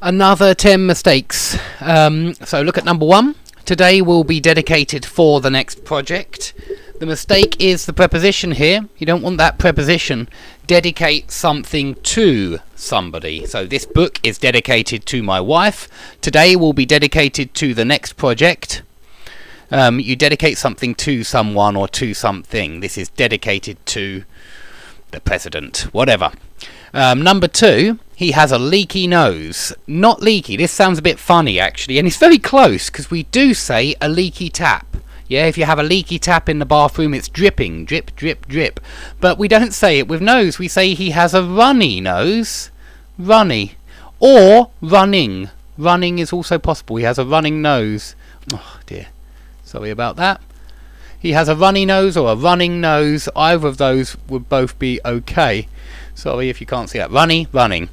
Another 10 mistakes. So look at number 1. Today will be dedicated for the next project. The mistake is the preposition here. You don't want that preposition. Dedicate something to somebody. So this book is dedicated to my wife. Today will be dedicated to the next project. You dedicate something to someone or to something. This is dedicated to the president. Whatever. Number 2, he has a leaky nose. Not leaky. This sounds a bit funny actually, and it's very close because we do say a leaky tap. Yeah, if you have a leaky tap in the bathroom, it's dripping, drip, drip, drip. But we don't say it with nose. We say he has a runny nose. Runny. Or running. Running is also possible. He has a running nose. Oh dear. Sorry about that. He has a runny nose or a running nose. Either of those would both be okay. Sorry if you can't see that. Running.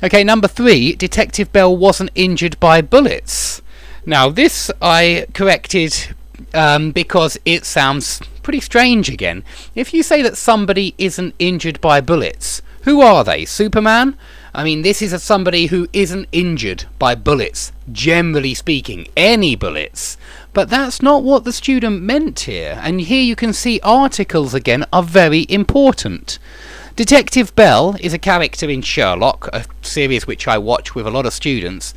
Okay, number 3. Detective Bell wasn't injured by bullets. Now this I corrected because it sounds pretty strange again. If you say that somebody isn't injured by bullets, who are they? Superman? I mean, this is somebody who isn't injured by bullets, generally speaking, any bullets. But that's not what the student meant here. And here you can see articles again are very important. Detective Bell is a character in Sherlock, a series which I watch with a lot of students,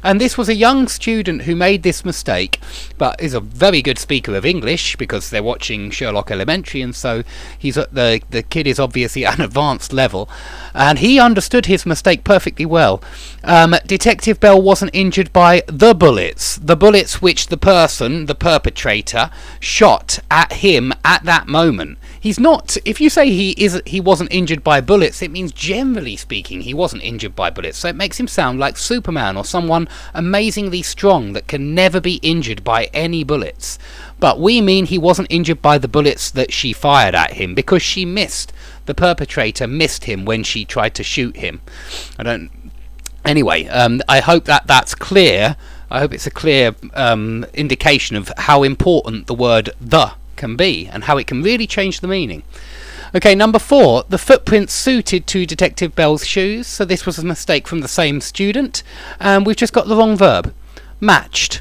and this was a young student who made this mistake, but is a very good speaker of English because they're watching Sherlock Elementary, and so he's the kid is obviously at an advanced level, and he understood his mistake perfectly well. Detective Bell wasn't injured by the bullets which the person, the perpetrator, shot at him at that moment. He's not. If you say he wasn't injured by bullets, it means generally speaking he wasn't injured by bullets. So it makes him sound like Superman or someone amazingly strong that can never be injured by any bullets. But we mean he wasn't injured by the bullets that she fired at him because she missed. The perpetrator missed him when she tried to shoot him. Anyway, I hope that's clear. I hope it's a clear indication of how important the word "the" can be and how it can really change the meaning. Okay, number 4, the footprints suited to Detective Bell's shoes. So this was a mistake from the same student, and we've just got the wrong verb. Matched,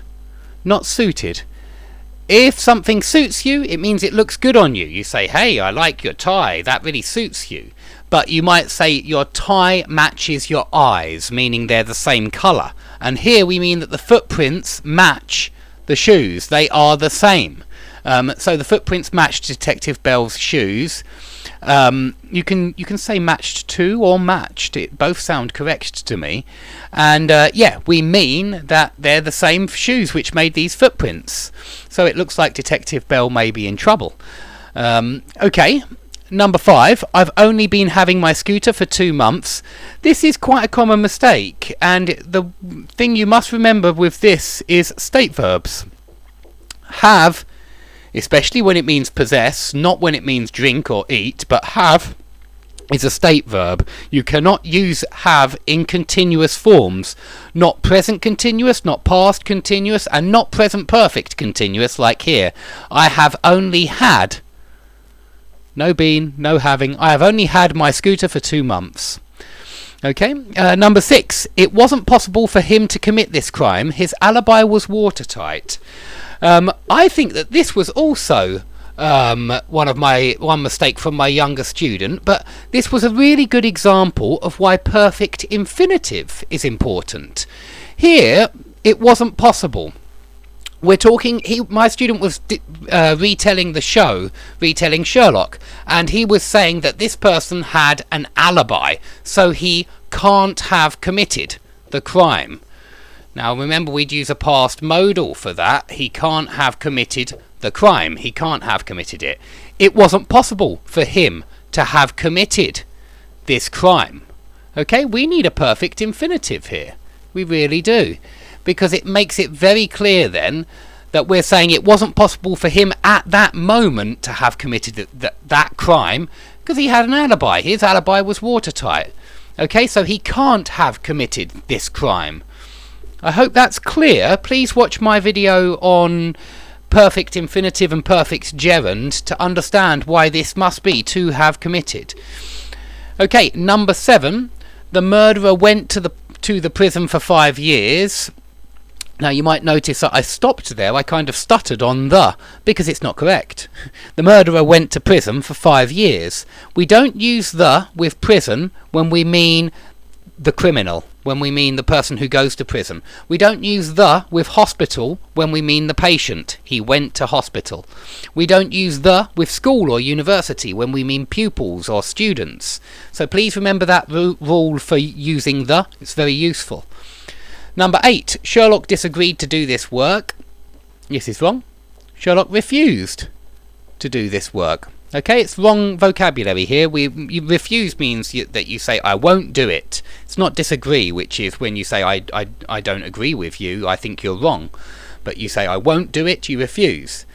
not suited. If something suits you, it means it looks good on you. You say, hey, I like your tie, that really suits you. But you might say your tie matches your eyes, meaning they're the same colour. And here we mean that the footprints match the shoes. They are the same. So the footprints matched Detective Bell's shoes. You can say matched to or matched. It both sound correct to me. And we mean that they're the same shoes which made these footprints. So it looks like Detective Bell may be in trouble. Okay. Number 5, I've only been having my scooter for 2 months. This is quite a common mistake, and the thing you must remember with this is state verbs. Have, especially when it means possess, not when it means drink or eat, but have is a state verb. You cannot use have in continuous forms. Not present continuous, not past continuous, and not present perfect continuous like here. I have only had. No been, no having. I have only had my scooter for 2 months. Okay, number 6. It wasn't possible for him to commit this crime. His alibi was watertight. I think that this was also one mistake from my younger student, but this was a really good example of why perfect infinitive is important. Here, it wasn't possible. We're talking, my student was retelling the show, retelling Sherlock, and he was saying that this person had an alibi, so he can't have committed the crime. Now remember, we'd use a past modal for that. He can't have committed the crime. He can't have committed it. It wasn't possible for him to have committed this crime. Okay, we need a perfect infinitive here. We really do. Because it makes it very clear then that we're saying it wasn't possible for him at that moment to have committed that crime because he had an alibi. His alibi was watertight. Okay, so he can't have committed this crime. I hope that's clear. Please watch my video on perfect infinitive and perfect gerund to understand why this must be to have committed. Okay, number 7. The murderer went to to the prison for 5 years. Now you might notice that I stopped there. I kind of stuttered on the, because it's not correct. The murderer went to prison for 5 years. We don't use the with prison when we mean the criminal, when we mean the person who goes to prison. We don't use the with hospital when we mean the patient. He went to hospital. We don't use the with school or university when we mean pupils or students. So please remember that rule for using the. It's very useful. Number 8. Sherlock disagreed to do this work. This is wrong. Sherlock refused to do this work. Okay, it's wrong vocabulary here. Refuse means that you say, I won't do it. It's not disagree, which is when you say, I don't agree with you, I think you're wrong. But you say, I won't do it, you refuse.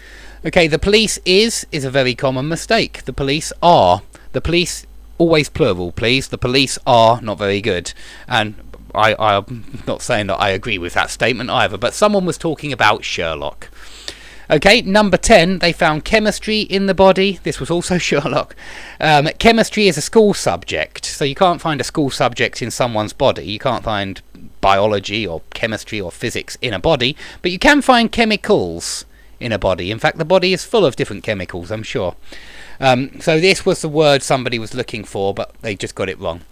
Okay, the police is a very common mistake. The police are. The police, always plural, please. The police are not very good. And I'm not saying that I agree with that statement either, but someone was talking about Sherlock. Okay, number 10, they found chemistry in the body. This was also Sherlock. Chemistry is a school subject, so you can't find a school subject in someone's body. You can't find biology or chemistry or physics in a body, but you can find chemicals in a body. In fact, the body is full of different chemicals, I'm sure. So this was the word somebody was looking for, but they just got it wrong.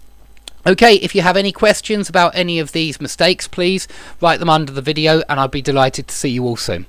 Okay, if you have any questions about any of these mistakes, please write them under the video, and I'd be delighted to see you all soon.